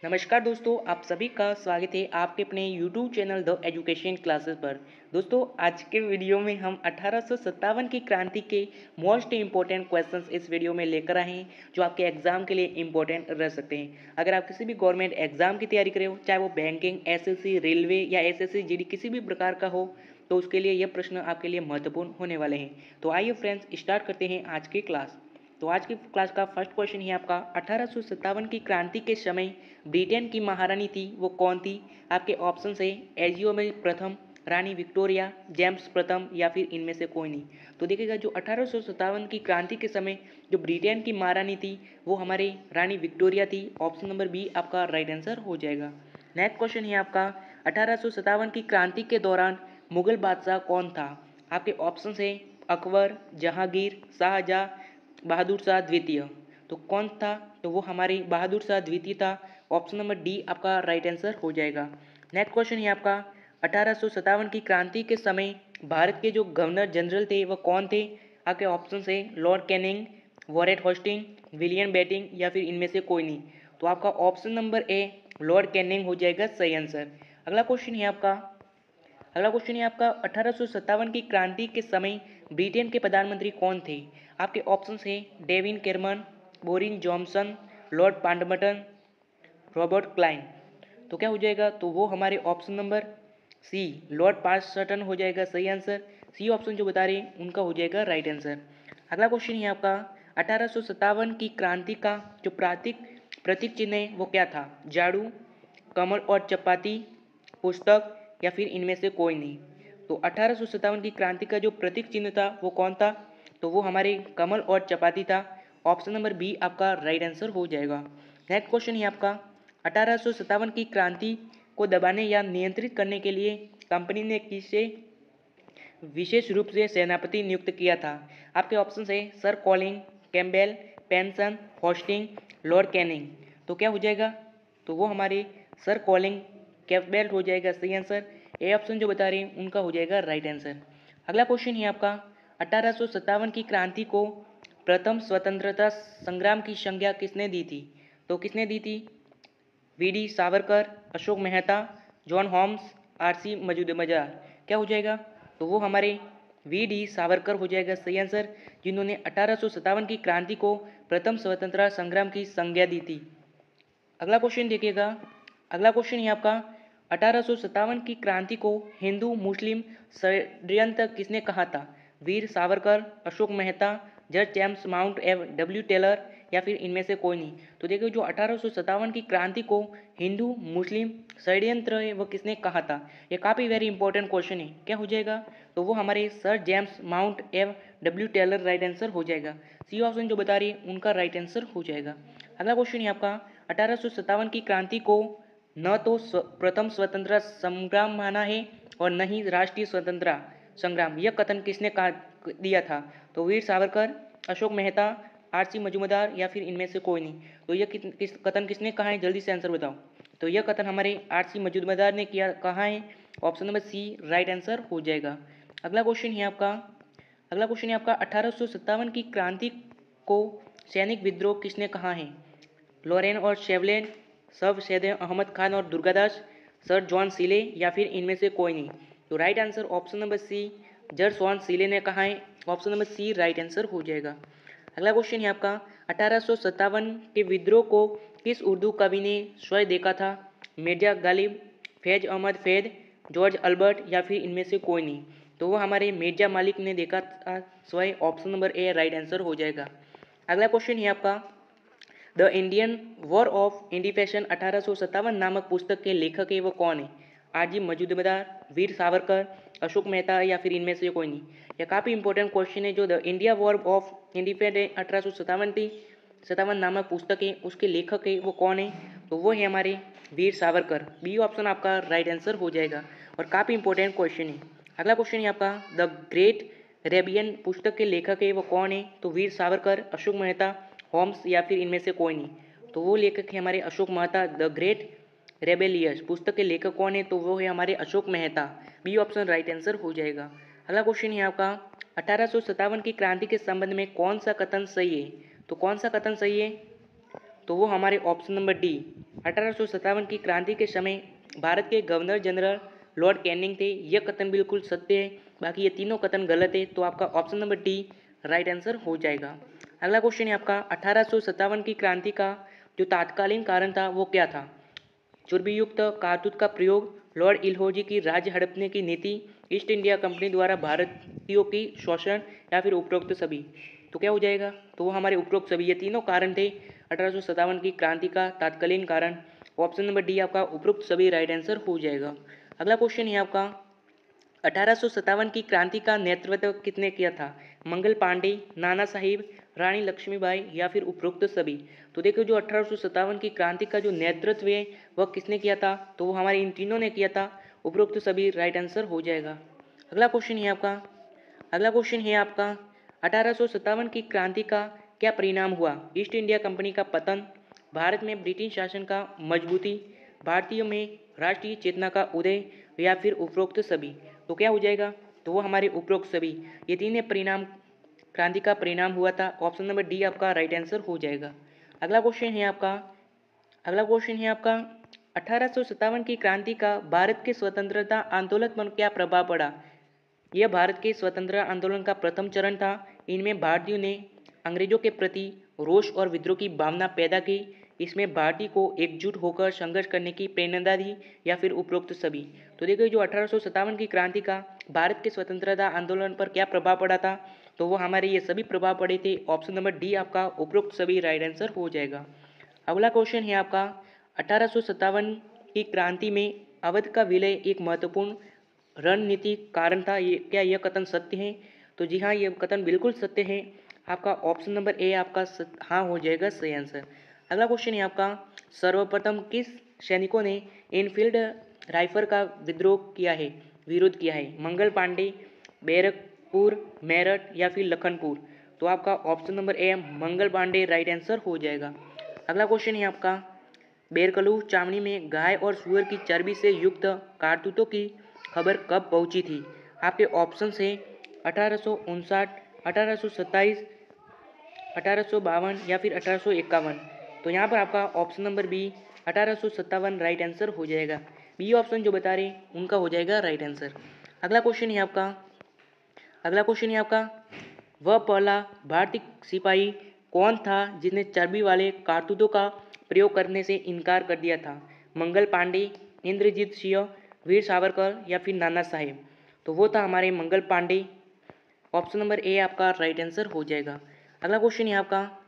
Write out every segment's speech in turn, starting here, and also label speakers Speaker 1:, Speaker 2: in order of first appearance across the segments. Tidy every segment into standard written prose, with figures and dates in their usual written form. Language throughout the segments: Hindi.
Speaker 1: नमस्कार दोस्तों, आप सभी का स्वागत है आपके अपने YouTube channel the education classes पर। दोस्तों, आज के वीडियो में हम 1857 की क्रांति के मोस्ट इम्पोर्टेंट क्वेश्चंस इस वीडियो में लेकर आए हैं, जो आपके एग्जाम के लिए इम्पोर्टेंट रह सकते हैं। अगर आप किसी भी गवर्नमेंट एग्जाम की तैयारी कर रहे हो, चाहे वो बैंकिंग, एसएससी, रेलवे या एसएससी जीडी किसी भी प्रकार का हो, तो उसके लिए ये प्रश्न आपके लिए महत्वपूर्ण होने वाले हैं। तो आइए फ्रेंड्स, स्टार्ट करते हैं आज की क्लास। तो आज की क्लास का फर्स्ट क्वेश्चन है आपका, 1857 की क्रांति के समय ब्रिटेन की महारानी थी वो कौन थी? आपके ऑप्शन है एलिजाबेथ प्रथम, रानी विक्टोरिया, जेम्स प्रथम या फिर इनमें से कोई नहीं। तो देखिएगा, जो 1857 की क्रांति के समय जो ब्रिटेन की महारानी थी वो हमारी रानी विक्टोरिया थी। ऑप्शन नंबर बी आपका राइट आंसर हो जाएगा। नेक्स्ट क्वेश्चन है आपका, 1857 की क्रांति के दौरान मुगल बादशाह कौन था? आपके ऑप्शन है अकबर, जहांगीर, शाहजहां, बहादुर शाह द्वितीय। तो कौन था? तो वो हमारी बहादुर शाह द्वितीय था। ऑप्शन नंबर डी आपका राइट आंसर हो जाएगा। नेक्स्ट क्वेश्चन है आपका, 1857 की क्रांति के समय भारत के जो गवर्नर जनरल थे वह कौन थे? आपके ऑप्शन है Lord Canning, Warren Hasting, William Bentinck या फिर इनमें से कोई नहीं। तो आपका option number A Lord Canning हो जाएगा सही आंसर। अगला क्वेश्चन है आपका, अगला क्वेश्चन है आपका, 1857 की क्रांति के समय ब्रिटेन के प्रधानमंत्री कौन थे? आपके ऑप्शंस हैं David Cameron, Boris Johnson, Lord Mountbatten, Robert Clive. तो क्या हो जाएगा? तो वो हमारे option number C Lord Mountbatten हो जाएगा सही आंसर। सी ऑप्शन जो बता रहे हैं उनका हो जाएगा राइट आंसर। अगला क्वेश्चन है आपका, 1857 की क्रांति का जो प्रतीक चिन्ह है वो क्या था? झाड़ू, कमल और चपाती, पुस्तक या फिर इनमें से कोई नहीं। तो 1857 की क्रांति का जो प्रतीक चिन्ह था वो कौन था? तो वो हमारे कमल और चपाती था। ऑप्शन नंबर बी आपका राइट आंसर हो जाएगा। नेक्स्ट क्वेश्चन है आपका, 1857 की क्रांति को दबाने या नियंत्रित करने के लिए कंपनी ने किसे विशेष रूप से सेनापति नियुक्त किया था? आपके ऑप्शन है sir calling, Campbell, pension, hosting, Lord Canning. तो क्या हो जाएगा? तो वो हमारे सर कॉलिंग कैम्पबेल हो जाएगा सही आंसर। ए ऑप्शन जो बता रहे हैं उनका हो जाएगा राइट आंसर। अगला क्वेश्चन है आपका, 1857 की क्रांति को प्रथम स्वतंत्रता संग्राम की संज्ञा किसने दी थी? तो किसने दी थी? V D Savarkar, Ashok Mehta, John Holmes, R C Majumdar. क्या हो जाएगा? तो वो हमारे वी डी सावरकर हो जाएगा सही आंसर, जिन्होंने 1857 की क्रांति को प्रथम स्वतंत्रता संग्राम की संज्ञा दी थी। अगला क्वेश्चन देखिएगा, अगला क्वेश्चन है आपका, 1857 की क्रांति को हिंदू मुस्लिम षड्यंत्र किसने कहा था? वीर सावरकर, अशोक मेहता, जज जेम्स माउंट एव डब्ल्यू टेलर या फिर इनमें से कोई नहीं। तो देखिए, जो 1857 की क्रांति को हिंदू मुस्लिम षड्यंत्र है वो किसने कहा था? ये काफ़ी वेरी इंपॉर्टेंट क्वेश्चन है। क्या हो जाएगा? तो वो हमारे सर जेम्स माउंट एव डब्ल्यू टेलर राइट आंसर हो जाएगा। सी ऑप्शन जो बता रही है उनका राइट आंसर हो जाएगा। अगला क्वेश्चन है आपका, 1857 की क्रांति को न तो प्रथम स्वतंत्रता संग्राम माना है और न ही राष्ट्रीय स्वतंत्रता संग्राम, यह कथन किसने कहा दिया था? तो वीर सावरकर, अशोक मेहता, आर सी मजूमदार या फिर इनमें से कोई नहीं। तो यह कथन किसने कहा है? जल्दी से आंसर बताओ। तो यह कथन हमारे आर सी मजूमदार ने किया, कहा है। Option number C right answer हो जाएगा। अगला क्वेश्चन है आपका, अगला क्वेश्चन है आपका, 1857 की क्रांति को सैनिक विद्रोह किसने कहा है? लॉरेन और शेवलेन, सब सैयद अहमद खान और दुर्गादास, सर जॉन सीले या फिर इनमें से कोई नहीं। तो right answer option number C sir John Seeley ने कहा है। Option number C right answer हो जाएगा। अगला क्वेश्चन है आपका, 1857 के विद्रोह को किस उर्दू कवि ने स्वयं देखा था? मिर्जा गालिब, फैज अहमद फैद, जॉर्ज अल्बर्ट या फिर इनमें से कोई नहीं। तो वो हमारे मिर्जा मालिक ने देखा था स्वयं। ऑप्शन नंबर ए राइट आंसर हो जाएगा। अगला क्वेश्चन है आपका, the Indian war of independence 1857 नामक पुस्तक के लेखक है वो कौन है? आरजी मजूमदार, वीर सावरकर, अशोक मेहता या फिर इनमें से कोई नहीं। यह काफ़ी इंपॉर्टेंट क्वेश्चन है। जो the India war of independence 1857 नामक पुस्तक है उसके लेखक है वो कौन है? तो वो है हमारे वीर सावरकर। बी ऑप्शन आपका राइट आंसर हो जाएगा और काफ़ी इंपॉर्टेंट क्वेश्चन है। अगला क्वेश्चन है आपका, द ग्रेट रेबियन पुस्तक के लेखक है वो कौन है? तो वीर सावरकर, अशोक मेहता, होम्स या फिर इनमें से कोई नहीं। तो वो लेखक है हमारे Ashok Mehta. The great rebellious पुस्तक के लेखक कौन है? तो वो है हमारे Ashok Mehta. B option right answer हो जाएगा। अगला क्वेश्चन है आपका, 1857 की क्रांति के संबंध में कौन सा कथन सही है? तो कौन सा कथन सही है? तो वो हमारे ऑप्शन नंबर डी 1857 की क्रांति के समय भारत के गवर्नर जनरल लॉर्ड कैनिंग थे। यह कथन बिल्कुल सत्य है, बाकी ये तीनों कथन गलत है, तो आपका option number D right answer हो जाएगा। अगला क्वेश्चन है आपका 1857 की क्रांति का जो तात्कालीन कारण था वो क्या था? चुर्बीयुक्त कारतूस का प्रयोग, लॉर्ड इलहौजी की राज्य हड़पने की नीति, ईस्ट इंडिया कंपनी द्वारा भारतीयों की शोषण, या फिर उपरोक्त सभी। तो क्या हो जाएगा? तो वो हमारे उपरोक्त सभी, ये तीनों कारण थे 1857 की क्रांति का तात्कालीन कारण। ऑप्शन नंबर डी आपका उपरोक्त सभी राइट आंसर हो जाएगा। अगला क्वेश्चन है आपका 1857 की क्रांति का नेतृत्व किसने किया था? मंगल पांडे, नाना साहिब, रानी लक्ष्मीबाई, या फिर उपरोक्त सभी। तो देखो जो 1857 की क्रांति का जो नेतृत्व है वह किसने किया था? तो वो हमारे इन तीनों ने किया था, उपरोक्त सभी राइट आंसर हो जाएगा। अगला क्वेश्चन है आपका 1857 की क्रांति का क्या परिणाम हुआ? ईस्ट इंडिया कंपनी का पतन, भारत में ब्रिटिश शासन का मजबूती, भारतीयों में राष्ट्रीय चेतना का उदय, या फिर उपरोक्त सभी। तो क्या हो जाएगा? तो वो हमारे उपरोक्त सभी, ये तीन परिणाम क्रांति का परिणाम हुआ था। ऑप्शन नंबर डी आपका राइट आंसर हो जाएगा। अगला क्वेश्चन है आपका 1857 की क्रांति का भारत के स्वतंत्रता आंदोलन पर क्या प्रभाव पड़ा? यह भारत के स्वतंत्रता आंदोलन का प्रथम चरण था। इनमें भारतीयों ने अंग्रेजों के प्रति रोष और विद्रोह की भावना पैदा की। इसमें भारतीय को एकजुट होकर संघर्ष करने की प्रेरणा दी, या फिर उपरोक्त सभी। तो देखिए जो 1857 की क्रांति का भारत के स्वतंत्रता आंदोलन पर क्या प्रभाव पड़ा था? तो वो हमारे ये सभी प्रभाव पड़े थे। ऑप्शन नंबर डी आपका उपरोक्त सभी राइट आंसर हो जाएगा। अगला क्वेश्चन है आपका 1857 की क्रांति में अवध का विलय एक महत्वपूर्ण रणनीति कारण था। ये क्या यह कथन सत्य है? तो जी हाँ, ये कथन बिल्कुल सत्य है। आपका ऑप्शन नंबर ए आपका हाँ हो जाएगा सही आंसर। अगला क्वेश्चन है आपका सर्वप्रथम किस सैनिकों ने इनफील्ड राइफल का विरोध किया है? मंगल पांडे, बैरकपुर, मेरठ, या फिर लखनपुर। तो आपका option number A Mangal Pandey right answer हो जाएगा। अगला क्वेश्चन है आपका बेरकलू चावनी में गाय और सुअर की चर्बी से युक्त कारतूतों की खबर कब पहुंची थी? आपके ऑप्शन है 1859, 1827, 1852, या फिर 1851। तो यहाँ पर आपका option number B 1857 right answer हो जाएगा। बी ऑप्शन जो बता रहे उनका हो जाएगा राइट आंसर। अगला क्वेश्चन है आपका वह पहला भारतीय सिपाही कौन था जिसने चर्बी वाले कारतूतों का प्रयोग करने से इनकार कर दिया था? मंगल पांडे, इंद्रजीत सिंह, वीर सावरकर, या फिर नाना साहेब। तो वो था हमारे मंगल पांडे। ऑप्शन नंबर ए आपका राइट आंसर हो जाएगा। अगला क्वेश्चन है आपका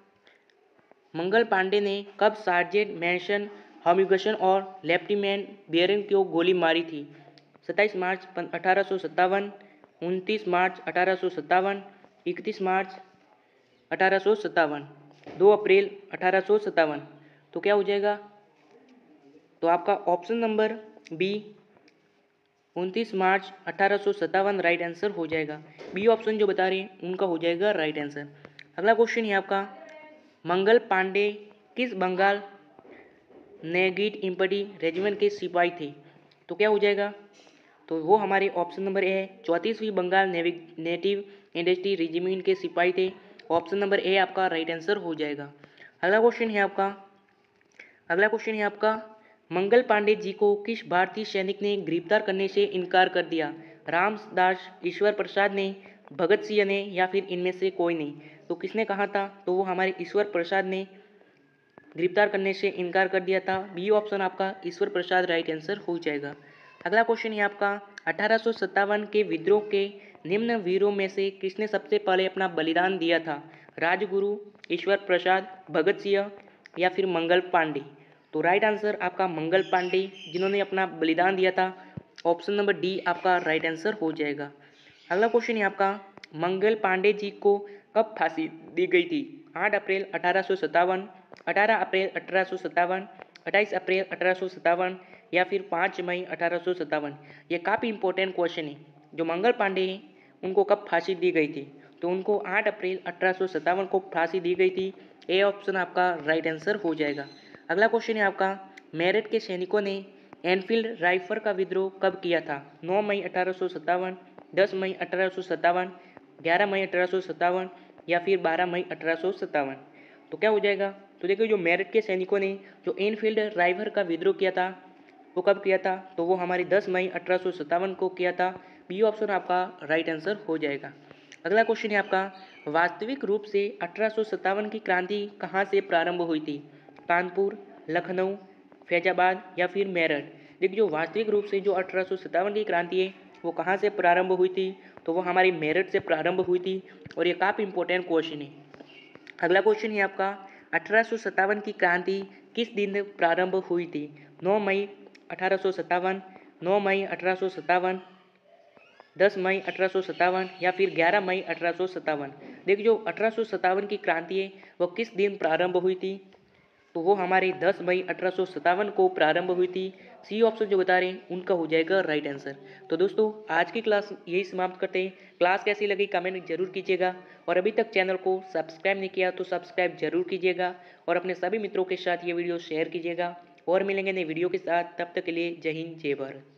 Speaker 1: मंगल पांडे ने कब सार्जेंट मैनसन, हम्युगसन और लेफ्टिनेंट बेरन को गोली मारी थी? 27 मार्च 1857, 29 मार्च 1857, 31 मार्च 1857, 2 अप्रैल 1857। तो क्या हो जाएगा? तो आपका ऑप्शन नंबर बी 29 मार्च 1857 राइट आंसर हो जाएगा। बी ऑप्शन जो बता रहे हैं उनका हो जाएगा राइट आंसर। अगला क्वेश्चन है आपका मंगल पांडे किस बंगाल नेगेट इंफेंट्री रेजिमेंट के सिपाही थे? तो क्या हो जाएगा? तो वो हमारे ऑप्शन नंबर ए है 34वीं बंगाल नेटिव इंडस्ट्री रेजिमेंट के सिपाही थे। ऑप्शन नंबर ए आपका राइट आंसर हो जाएगा। अगला क्वेश्चन है आपका मंगल पांडे जी को किस भारतीय सैनिक ने गिरफ्तार करने से इनकार कर दिया? रामदास, ईश्वर प्रसाद ने, भगत सिंह ने, या फिर इनमें से कोई नहीं। तो किसने कहा था? तो वो हमारे ईश्वर प्रसाद ने गिरफ्तार करने से इनकार कर दिया था। बी ऑप्शन आपका ईश्वर प्रसाद राइट आंसर हो जाएगा। अगला क्वेश्चन है आपका 1857 के विद्रोह के निम्न वीरों में से किसने सबसे पहले अपना बलिदान दिया था? राजगुरु, ईश्वर प्रसाद, भगत सिंह, या फिर मंगल पांडे। तो राइट आंसर आपका मंगल पांडे, जिन्होंने अपना बलिदान दिया था। ऑप्शन नंबर डी आपका राइट आंसर हो जाएगा। अगला क्वेश्चन है आपका मंगल पांडे जी को कब फांसी दी गई थी? 8 अप्रैल 1857, 18 अप्रैल 1857, 28 अप्रैल 1857, या फिर 5 मई 1857। ये काफ़ी इंपॉर्टेंट क्वेश्चन है। जो मंगल पांडे हैं उनको कब फांसी दी गई थी? तो उनको 8 अप्रैल 1857 को फांसी दी गई थी। ए ऑप्शन आपका राइट आंसर हो जाएगा। अगला क्वेश्चन है आपका मेरठ के सैनिकों ने एनफील्ड राइफल का विद्रोह कब किया था? 9 मई 1857, 10 मई 1857, 11 मई 1857, या फिर 12 मई 1857। तो क्या हो जाएगा? तो देखिए जो मेरठ के सैनिकों ने जो एनफील्ड राइफल का विद्रोह किया था वो कब किया था, तो वो हमारी 10 मई 1857 को किया था। बी ऑप्शन आपका राइट आंसर हो जाएगा। अगला क्वेश्चन है आपका, वास्तविक रूप से 1857 की क्रांति कहाँ से प्रारंभ हुई थी? कानपुर, लखनऊ, फैजाबाद या फिर मेरठ? देखिए जो वास्तविक रूप से जो 1857 की क्रांति है वो कहाँ से प्रारंभ हुई थी, तो वो हमारी मेरठ से प्रारंभ हुई थी और ये काफ़ी इंपॉर्टेंट क्वेश्चन है। अगला क्वेश्चन है आपका, 1857 की क्रांति किस दिन प्रारंभ हुई थी? 9 मई 1857, 9 मई 1857, 10 मई 1857 या फिर 11 मई 1857? देखिए जो 1857 की क्रांति है वो किस दिन प्रारंभ हुई थी, तो वो हमारी 10 मई 1857 को प्रारंभ हुई थी। सी ऑप्शन जो बता रहे हैं उनका हो जाएगा राइट आंसर। तो दोस्तों आज की क्लास यही समाप्त करते हैं। क्लास कैसी लगी कमेंट जरूर कीजिएगा और अभी तक चैनल को सब्सक्राइब नहीं किया तो सब्सक्राइब जरूर कीजिएगा और अपने सभी मित्रों के साथ ये वीडियो शेयर कीजिएगा और मिलेंगे नई वीडियो के साथ। तब तक के लिए जय हिंद जय भारत।